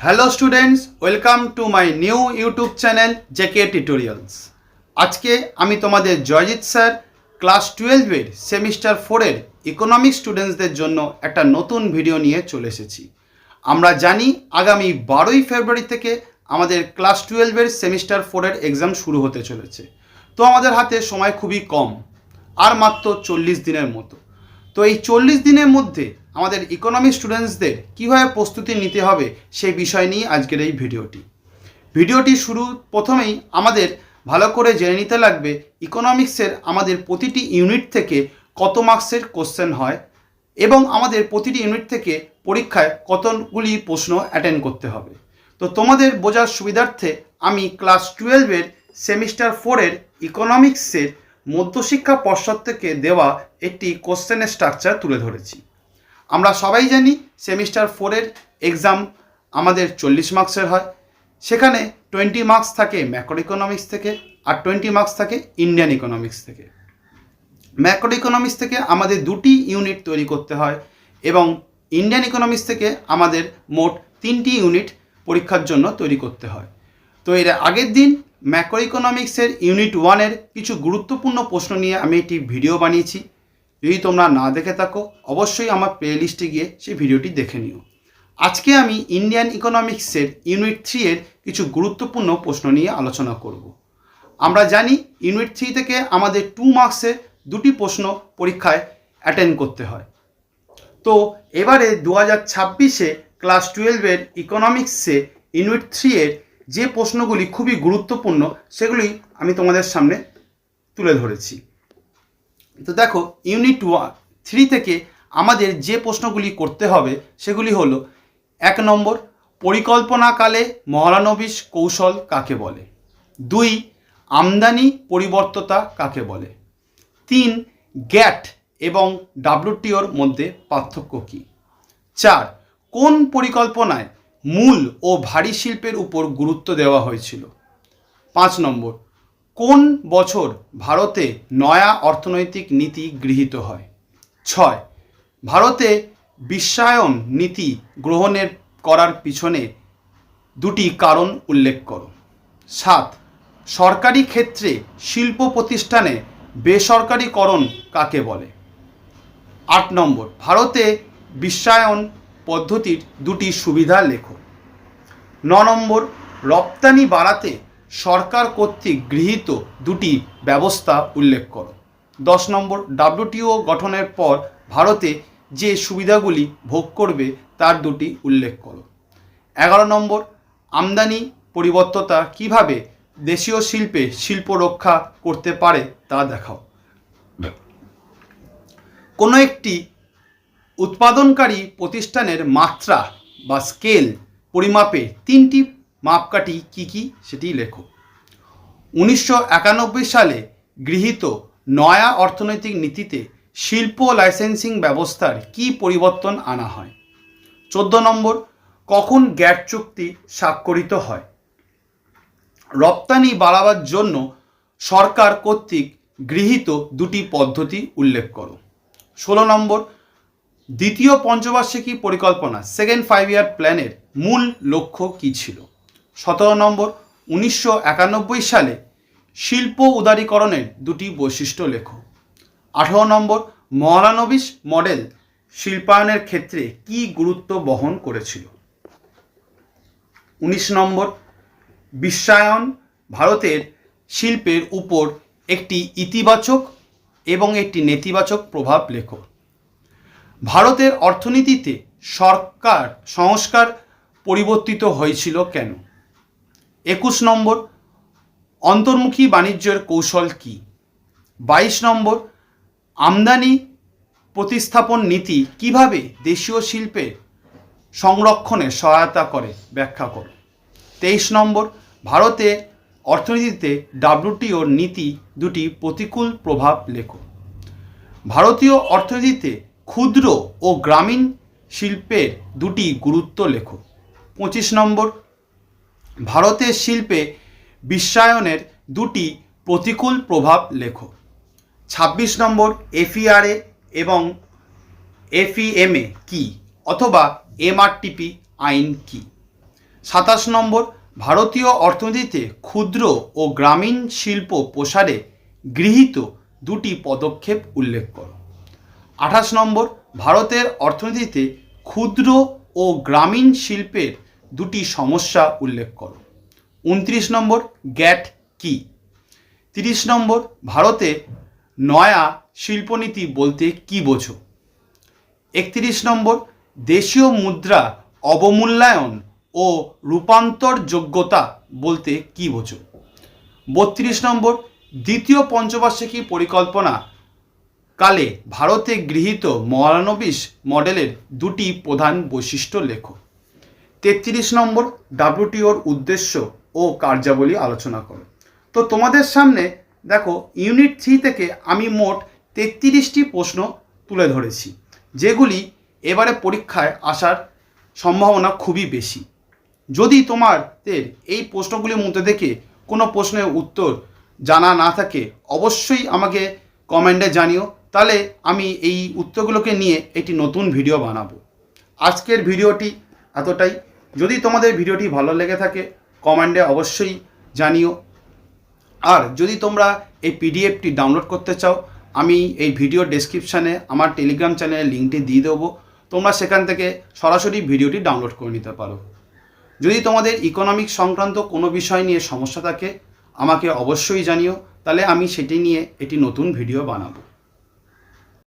Hello students, welcome to my new YouTube channel JK tutorials. আজকে আমি তোমাদের Joyjit sir class 12-এর সেমিস্টার 4-এর ইকোনমিক্স স্টুডেন্টসদের জন্য একটা নতুন ভিডিও নিয়ে চলে এসেছি। আমরা জানি আগামী 12ই ফেব্রুয়ারি থেকে আমাদের ক্লাস 12-এর সেমিস্টার 4-এর এক্সাম শুরু হতে চলেছে। তো আমাদের হাতে সময় খুবই কম, আর মাত্র 40 দিনের মতো। তো এই 40 দিনের মধ্যে আমাদের ইকোনমিক্স স্টুডেন্টসদের কীভাবে প্রস্তুতি নিতে হবে সেই বিষয় নিয়ে আজকের এই ভিডিওটি শুরু প্রথমেই আমাদের ভালো করে জেনে নিতে লাগবে ইকোনমিক্সের আমাদের প্রতিটি ইউনিট থেকে কত মার্কসের কোশ্চেন হয় এবং আমাদের প্রতিটি ইউনিট থেকে পরীক্ষায় কতগুলি প্রশ্ন অ্যাটেন্ড করতে হবে। তো তোমাদের বোঝার সুবিধার্থে আমি ক্লাস 12-এর সেমিস্টার 4-এর ইকোনমিক্সের মধ্যশিক্ষা পর্ষদ থেকে দেওয়া একটি কোশ্চেনের স্ট্রাকচার তুলে ধরেছি। আমরা সবাই জানি সেমিস্টার 4-এর এক্সাম আমাদের 40 মার্কসের হয়। সেখানে 20 মার্কস থাকে ম্যাক্রো ইকোনমিক্স থেকে আর 20 মার্কস থাকে ইন্ডিয়ান ইকোনমিক্স থেকে। ম্যাক্রো ইকোনমিক্স থেকে আমাদের দুটি ইউনিট তৈরি করতে হয় এবং ইন্ডিয়ান ইকোনমিক্স থেকে আমাদের মোট 3টি ইউনিট পরীক্ষার জন্য তৈরি করতে হয়। তো এর আগের দিন ম্যাক্রো ইকোনমিক্সের ইউনিট 1-এর কিছু গুরুত্বপূর্ণ প্রশ্ন নিয়ে আমি একটি ভিডিও বানিয়েছি। যদি তোমরা না দেখে থাকো অবশ্যই আমার প্লেলিস্টে গিয়ে সেই ভিডিওটি দেখে নিও। আজকে আমি ইন্ডিয়ান ইকোনমিক্সের ইউনিট 3-এর কিছু গুরুত্বপূর্ণ প্রশ্ন নিয়ে আলোচনা করব। আমরা জানি ইউনিট 3 থেকে আমাদের 2 মার্কসের দুটি প্রশ্ন পরীক্ষায় অ্যাটেন্ড করতে হয়। তো এবারে 2026-এ ক্লাস 12-এর ইকোনমিক্সে ইউনিট 3-এর যে প্রশ্নগুলি খুবই গুরুত্বপূর্ণ সেগুলি আমি তোমাদের সামনে তুলে ধরেছি। তো দেখো, ইউনিট 3 থেকে আমাদের যে প্রশ্নগুলি করতে হবে সেগুলি হলো: 1 নম্বর, পরিকল্পনাকালে মহলানবিশ কৌশল কাকে বলে? 2, আমদানি পরিবর্ততা কাকে বলে? 3, গ্যাট এবং ডাব্লিউটিওর মধ্যে পার্থক্য কী? 4, কোন পরিকল্পনায় মূল ও ভারী শিল্পের উপর গুরুত্ব দেওয়া হয়েছিল? 5 নম্বর, কোন বছর ভারতে নয়া অর্থনৈতিক নীতি গৃহীত হয়? 6, ভারতে বিশ্বায়ন নীতি গ্রহণের করার পিছনে দুটি কারণ উল্লেখ করো। 7, সরকারি ক্ষেত্রে শিল্প প্রতিষ্ঠানে বেসরকারীকরণ কাকে বলে? 8 নম্বর, ভারতে বিশ্বায়ন পদ্ধতির দুটি সুবিধা লেখো। 9 নম্বর, রপ্তানি বাড়াতে সরকার কর্তৃক গৃহীত দুটি ব্যবস্থা উল্লেখ করো। 10 নম্বর, ডাব্লিউটিও গঠনের পর ভারতে যে সুবিধাগুলি ভোগ করবে তার দুটি উল্লেখ করো। 11 নম্বর, আমদানি পরিবর্ততা কিভাবে দেশীয় শিল্পে শিল্প রক্ষা করতে পারে তা দেখাও। কোনো একটি উৎপাদনকারী প্রতিষ্ঠানের মাত্রা বা স্কেল পরিমাপে 3টি মাপকাঠি কী কী সেটি লেখো। 1991 সালে গৃহীত নয়া অর্থনৈতিক নীতিতে শিল্প লাইসেন্সিং ব্যবস্থার কী পরিবর্তন আনা হয়? 14 নম্বর, কখন গ্যাট চুক্তি স্বাক্ষরিত হয়? রপ্তানি বাড়াবার জন্য সরকার কর্তৃক গৃহীত দুটি পদ্ধতি উল্লেখ করো। 16 নম্বর, দ্বিতীয় পঞ্চবার্ষিকী পরিকল্পনা সেকেন্ড 5-ইয়ার প্ল্যানের মূল লক্ষ্য কী ছিল? 17 নম্বর, 1991 সালে শিল্প উদারীকরণের দুটি বৈশিষ্ট্য লেখো। 18 নম্বর, মহলানবিশ মডেল শিল্পায়নের ক্ষেত্রে কী গুরুত্ব বহন করেছিল? 19 নম্বর, বিশ্বায়ন ভারতের শিল্পের উপর একটি ইতিবাচক এবং একটি নেতিবাচক প্রভাব লেখো। ভারতের অর্থনীতিতে সরকার সংস্কার পরিবর্তিত হয়েছিল কেন? 21 নম্বর, অন্তর্মুখী বাণিজ্যের কৌশল কী? 22 নম্বর, আমদানি প্রতিস্থাপন নীতি কিভাবে দেশীয় শিল্পে সংরক্ষণে সহায়তা করে ব্যাখ্যা করো। 23 নম্বর, ভারতে অর্থনীতিতে ডাব্লিউটিওর নীতি দুটি প্রতিকূল প্রভাব লেখো। ভারতীয় অর্থনীতিতে ক্ষুদ্র ও গ্রামীণ শিল্পের দুটি গুরুত্ব লেখো। 25 নম্বর, ভারতের শিল্পে বিশ্বায়নের দুটি প্রতিকূল প্রভাব লেখো। 26 নম্বর, এফইআরএ এবং এফইএমএ কী অথবা এমআরটিপি আইন কী? 27 নম্বর, ভারতীয় অর্থনীতিতে ক্ষুদ্র ও গ্রামীণ শিল্প প্রসারে গৃহীত 2টি পদক্ষেপ উল্লেখ করো। 28 নম্বর, ভারতের অর্থনীতিতে ক্ষুদ্র ও গ্রামীণ শিল্পের 2টি সমস্যা উল্লেখ করো। 29 নম্বর, গ্যাট কি? 30 নম্বর, ভারতে নয়া শিল্পনীতি বলতে কি বোঝো? 31 নম্বর, দেশীয় মুদ্রা অবমূল্যায়ন ও রূপান্তর যোগ্যতা বলতে কি বোঝো? 32 নম্বর, দ্বিতীয় পঞ্চবার্ষিকী পরিকল্পনা কালে ভারতে গৃহীত মহালনবিশ মডেলের 2টি প্রধান বৈশিষ্ট্য লেখো। 33 নম্বর, WTOর উদ্দেশ্য ও কার্যাবলী আলোচনা করো। তো তোমাদের সামনে দেখো ইউনিট 3 থেকে আমি মোট 33টি প্রশ্ন তুলে ধরেছি, যেগুলি এবারে পরীক্ষায় আসার সম্ভাবনা খুবই বেশি। যদি তোমাদের এই প্রশ্নগুলির মধ্যে থেকে কোনো প্রশ্নের উত্তর জানা না থাকে অবশ্যই আমাকে কমেন্টে জানিও, তাহলে আমি এই উত্তরগুলোকে নিয়ে একটি নতুন ভিডিও বানাবো। আজকের ভিডিওটি এতটাই। যদি তোমাদের ভিডিওটি ভালো লেগে থাকে কমেন্টে অবশ্যই জানিও। আর যদি তোমরা এই পিডিএফটি ডাউনলোড করতে চাও আমি এই ভিডিও ডেসক্রিপশানে আমার টেলিগ্রাম চ্যানেলের লিঙ্কটি দিয়ে দেবো, তোমরা সেখান থেকে সরাসরি ভিডিওটি ডাউনলোড করে নিতে পারো। যদি তোমাদের ইকোনমিক্স সংক্রান্ত কোনো বিষয় নিয়ে সমস্যা থাকে আমাকে অবশ্যই জানিও, তাহলে আমি সেটি নিয়ে একটি নতুন ভিডিও বানাবো।